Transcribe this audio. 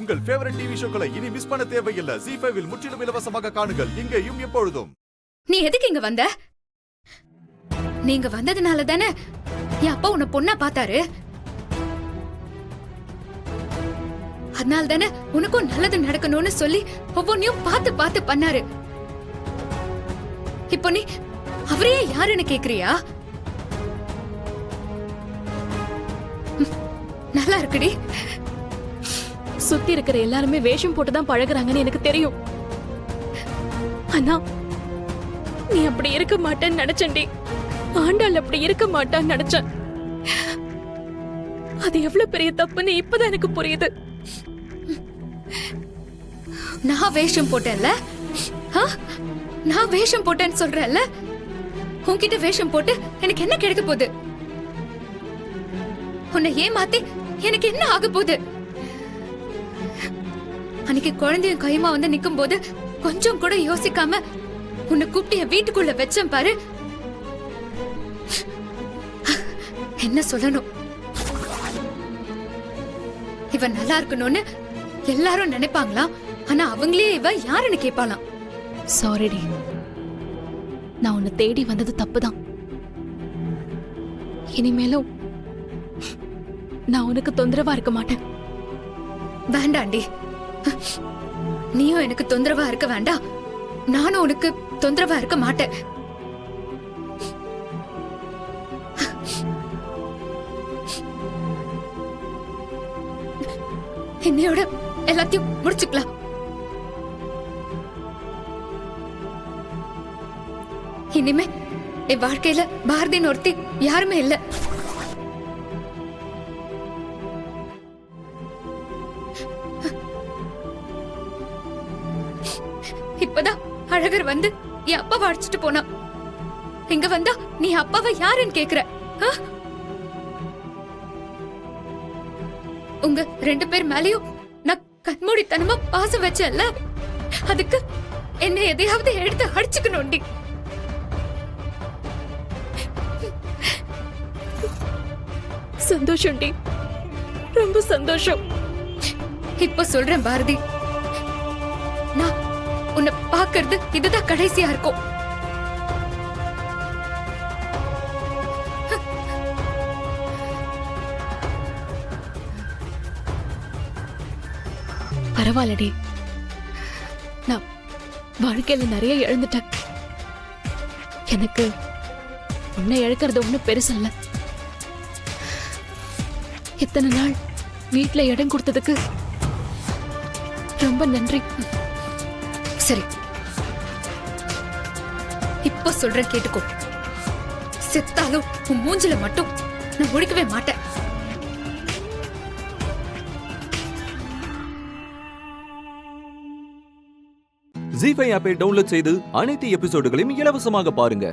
உங்கள் favourite TV ஷோக்களை இனி miss பண்ண தேவையில்லை. ZEE5 இல் முற்றிலும் இலவசமாக காணுங்கள், இங்கேயும் எப்பொழுதும். நீ எதுக்கு இங்க வந்த? நீங்க வந்ததுனால தானே என் அப்பா உன்னை பொண்ணா பார்த்தாரு. அதனால தானே உனக்கும் நல்லது நடக்கணும்னு சொல்லி ஒவ்வொன்னையும் பார்த்து பார்த்து பண்ணாரு. இப்போ நீ அவரே யாருன்னு கேக்குறியா? நல்லா இருக்குடி. சுத்தி இருக்கிற எல்லாருமே வேஷம் போட்டுதான் பழகுறாங்கன்னு எனக்கு தெரியும். ஆனா நீ அப்படி இருக்க மாட்டேன்னு நினைச்சேன்டி. ஆண்டாள் அப்படி இருக்க மாட்டான்னு நினைச்சேன். அது எவ்வளவு பெரிய தப்புன்னு இப்பதான் எனக்கு புரியுது. நான் வேஷம் போட்டேன்ல, நான் வேஷம் போட்டேன்னு சொல்றேன்ல. உன்கிட்ட வேஷம் போட்டு எனக்கு என்ன கிடைக்க போகுது? உன்னை ஏமாத்தி எனக்கு என்ன ஆக போகுது? அன்னைக்கு குழந்தையும் கையுமா வந்து நிக்கும் போது கொஞ்சம் கூட யோசிக்காம உன்னை கூப்பிட்டு என் வீட்டுக்குள்ள வச்சேன் பாரு. என்ன சொல்லணும்? இவ நல்லா இருக்கணும்னு எல்லாரும் நினைப்பாங்களாம். ஆனா அவங்களே இவ யாருன்னு கேட்பாளாம். சாரிடி, நான் உன்னை தேடி வந்தது தப்புதான். இனிமேலும் நான் உனக்கு தொந்தரவா இருக்க மாட்டேன். வேண்டாண்டி, நீயும் எனக்கு தொந்தரவா இருக்க வேண்டாம். நானும் உனக்கு தொந்தரவா இருக்க மாட்டேன். என்னையோட எல்லாத்தையும் முடிச்சுக்கலாம். இனிமே என் வாழ்க்கையில பாரதின்னு ஒருத்தி யாருமே இல்ல. இப்பதான் அழகர் வந்து என் அப்பாவை அடிச்சுட்டு போனா. இங்க வந்தா நீ அப்பாவை யாருன்னு கேக்குற? உங்க 2 பேர் மேலயும் நான் கண்மூடித்தனமா பாசம் வச்சேன்ல, அதுக்கு என்ன எதையாவது எடுத்து அடிச்சுக்கணும்டி. சந்தோஷம்டி, ரொம்ப சந்தோஷம். இப்ப சொல்றேன் பாரதி, நான் உன்னை பாக்குறது இதுதான் கடைசியா இருக்கும். பரவாயில்லடி, நான் வாழ்க்கையில நிறைய இழந்துட்டேன். எனக்கு உன்னை இழக்கிறது ஒண்ணும் பெருசல்ல. இத்தனை நாள் வீட்டுல இடம் கொடுத்ததுக்கு ரொம்ப நன்றி. சரி, இப்ப சொல்றேன் கேட்டுக்கோ. செத்தாலும் உன் மூஞ்சில மட்டும் நான் முடிக்கவே மாட்டேன். ZEE5 ஆப்பை டவுன்லோட் செய்து அனைத்து எபிசோடுகளையும் இலவசமாக பாருங்க.